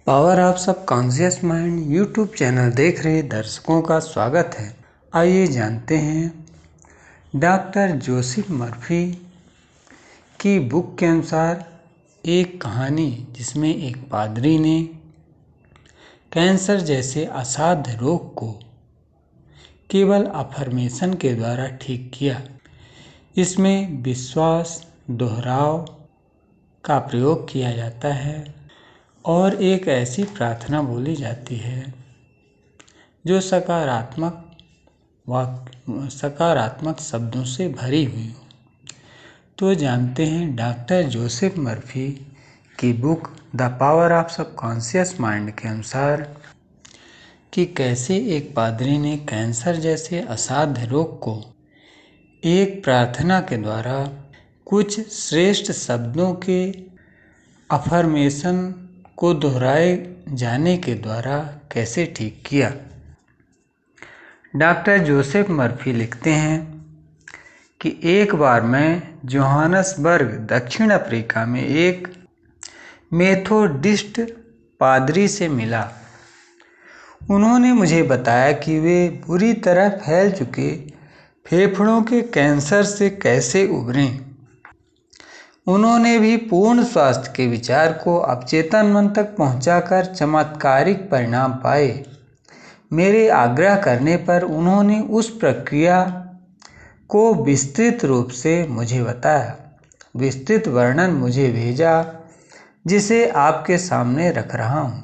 Power of subconscious mind YouTube channel देख रहे दर्शकों का स्वागत है। आइए जानते हैं डॉक्टर जोसेफ मर्फी की बुक के अनुसार एक कहानी जिसमें एक पादरी ने कैंसर जैसे असाध्य रोग को केवल अफर्मेशन के द्वारा ठीक किया। इसमें विश्वास दोहराव का प्रयोग किया जाता है और एक ऐसी प्रार्थना बोली जाती है जो सकारात्मक शब्दों से भरी हुई हो। तो जानते हैं डॉक्टर जोसेफ मर्फी की book the power of subconscious mind के अनुसार कि कैसे एक पादरी ने कैंसर जैसे असाध्य रोग को एक प्रार्थना के द्वारा कुछ श्रेष्ठ शब्दों के अफर्मेशन को दोहराए जाने के द्वारा कैसे ठीक किया। डॉक्टर जोसेफ मर्फी लिखते हैं कि एक बार मैं जोहानसबर्ग दक्षिण अफ्रीका में एक मेथोडिस्ट पादरी से मिला। उन्होंने मुझे बताया कि वे बुरी तरह फैल चुके फेफड़ों के कैंसर से कैसे उबरें। उन्होंने भी पूर्ण स्वास्थ्य के विचार को अवचेतन मन तक पहुंचाकर चमत्कारिक परिणाम पाए। मेरे आग्रह करने पर उन्होंने उस प्रक्रिया को विस्तृत रूप से मुझे बताया। विस्तृत वर्णन मुझे भेजा जिसे आपके सामने रख रहा हूँ।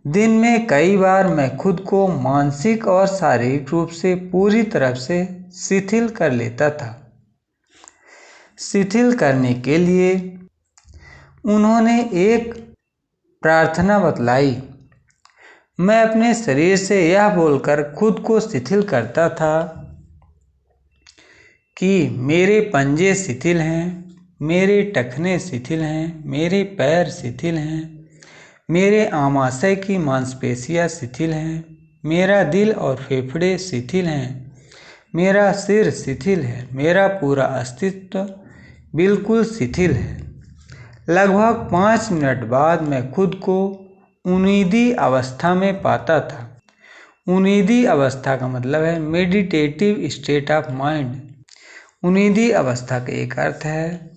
दिन में कई बार मैं खुद को मानसिक और शारीरिक रूप से पूरी तरह से शिथिल कर लेता था। शिथिल करने के लिए उन्होंने एक प्रार्थना बतलाई। मैं अपने शरीर से यह बोलकर खुद को शिथिल करता था कि मेरे पंजे शिथिल हैं, मेरे टखने शिथिल हैं, मेरे पैर शिथिल हैं, मेरे आमाशय की मांसपेशियां शिथिल हैं, मेरा दिल और फेफड़े शिथिल हैं, मेरा सिर शिथिल है, मेरा पूरा अस्तित्व बिल्कुल शिथिल है। लगभग 5 मिनट बाद मैं खुद को उन्नीदी अवस्था में पाता था। उन्नीदी अवस्था का मतलब है मेडिटेटिव स्टेट ऑफ माइंड। उन्नीदी अवस्था का एक अर्थ है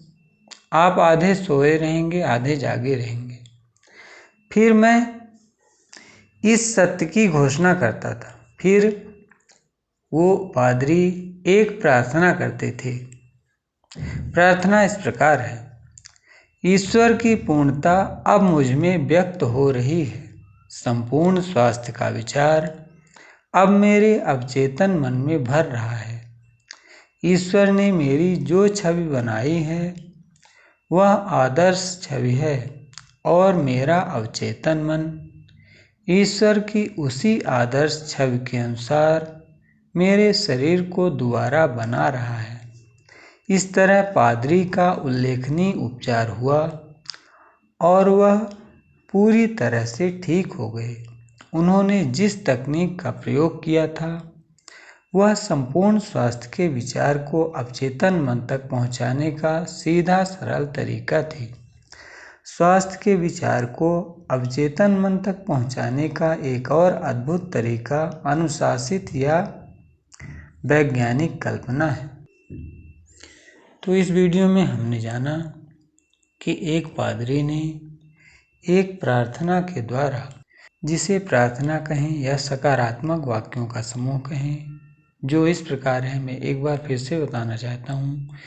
आप आधे सोए रहेंगे, आधे जागे रहेंगे। फिर मैं इस सत्य की घोषणा करता था। फिर वो पादरी एक प्रार्थना करते थे। प्रार्थना इस प्रकार है, ईश्वर की पूर्णता अब मुझ में व्यक्त हो रही है। संपूर्ण स्वास्थ्य का विचार अब मेरे अवचेतन मन में भर रहा है। ईश्वर ने मेरी जो छवि बनाई है वह आदर्श छवि है और मेरा अवचेतन मन ईश्वर की उसी आदर्श छवि के अनुसार मेरे शरीर को दोबारा बना रहा है। इस तरह पादरी का उल्लेखनीय उपचार हुआ और वह पूरी तरह से ठीक हो गए। उन्होंने जिस तकनीक का प्रयोग किया था वह संपूर्ण स्वास्थ्य के विचार को अवचेतन मन तक पहुंचाने का सीधा सरल तरीका थी। स्वास्थ्य के विचार को अवचेतन मन तक पहुंचाने का एक और अद्भुत तरीका अनुशासित या वैज्ञानिक कल्पना है। तो इस वीडियो में हमने जाना कि एक पादरी ने एक प्रार्थना के द्वारा, जिसे प्रार्थना कहें या सकारात्मक वाक्यों का समूह कहें, जो इस प्रकार है, मैं एक बार फिर से बताना चाहता हूँ।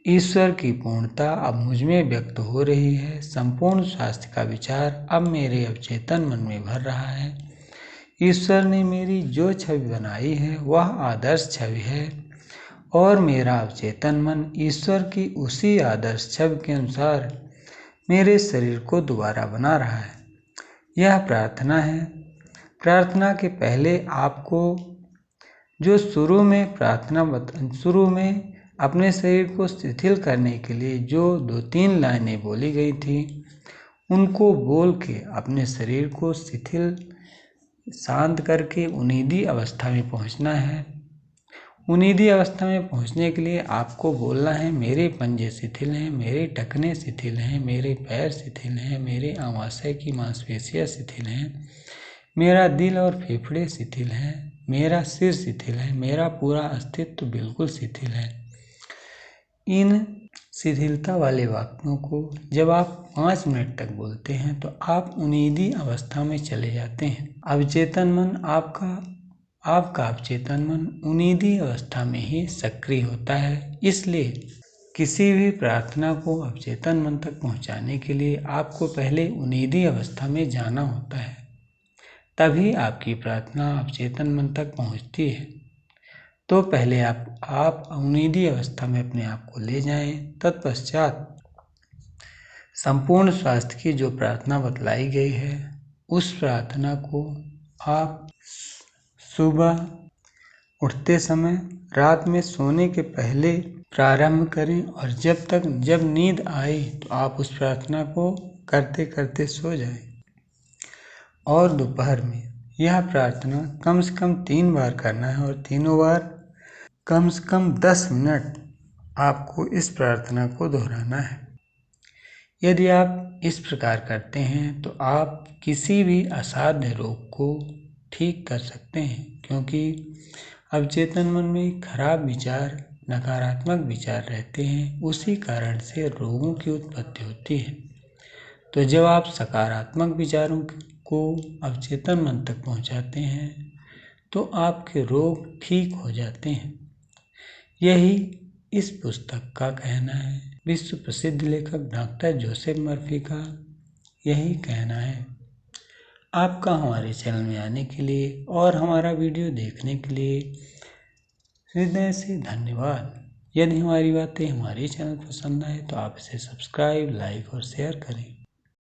ईश्वर की पूर्णता अब मुझ में व्यक्त हो रही है। संपूर्ण स्वास्थ्य का विचार अब मेरे अवचेतन मन में भर रहा है। ईश्वर ने मेरी जो छवि बनाई है वह आदर्श छवि है और मेरा अवचेतन मन ईश्वर की उसी आदर्श छवि के अनुसार मेरे शरीर को दोबारा बना रहा है। यह प्रार्थना है। प्रार्थना के पहले आपको जो शुरू में अपने शरीर को शिथिल करने के लिए जो 2-3 लाइनें बोली गई थी उनको बोल के अपने शरीर को शिथिल शांत करके उन्नीदी अवस्था में पहुंचना है। उन्नीदी अवस्था में पहुंचने के लिए आपको बोलना है मेरे पंजे शिथिल हैं, मेरे टखने शिथिल हैं, मेरे पैर शिथिल हैं, मेरे अमाशय की मांसपेशियां शिथिल हैं, मेरा दिल और फेफड़े शिथिल हैं, मेरा सिर शिथिल है, मेरा पूरा अस्तित्व बिल्कुल शिथिल है। इन शिथिलता वाले वाक्यों को जब आप 5 मिनट तक बोलते हैं तो आप उन्नीदी अवस्था में चले जाते हैं। अवचेतन मन आपका अवचेतन मन उन्नीदी अवस्था में ही सक्रिय होता है। इसलिए किसी भी प्रार्थना को अवचेतन मन तक पहुंचाने के लिए आपको पहले उन्नीदी अवस्था में जाना होता है, तभी आपकी प्रार्थना अवचेतन मन तक पहुंचती है। तो पहले आप उन्नीदी अवस्था में अपने आप को ले जाएं। तत्पश्चात संपूर्ण स्वास्थ्य की जो प्रार्थना बतलाई गई है उस प्रार्थना को आप सुबह उठते समय, रात में सोने के पहले प्रारंभ करें और जब नींद आए तो आप उस प्रार्थना को करते करते सो जाएं। और दोपहर में यह प्रार्थना कम से कम 3 बार करना है और तीनों बार कम से कम 10 मिनट आपको इस प्रार्थना को दोहराना है। यदि आप इस प्रकार करते हैं तो आप किसी भी असाध्य रोग को ठीक कर सकते हैं, क्योंकि अवचेतन मन में खराब विचार, नकारात्मक विचार रहते हैं, उसी कारण से रोगों की उत्पत्ति होती है। तो जब आप सकारात्मक विचारों को अवचेतन मन तक पहुंचाते हैं तो आपके रोग ठीक हो जाते हैं। यही इस पुस्तक का कहना है। विश्व प्रसिद्ध लेखक डॉक्टर जोसेफ मर्फी का यही कहना है। आपका हमारे चैनल में आने के लिए और हमारा वीडियो देखने के लिए हृदय से धन्यवाद। यदि हमारी बातें हमारे चैनल पसंद आए तो आप इसे सब्सक्राइब, लाइक और शेयर करें।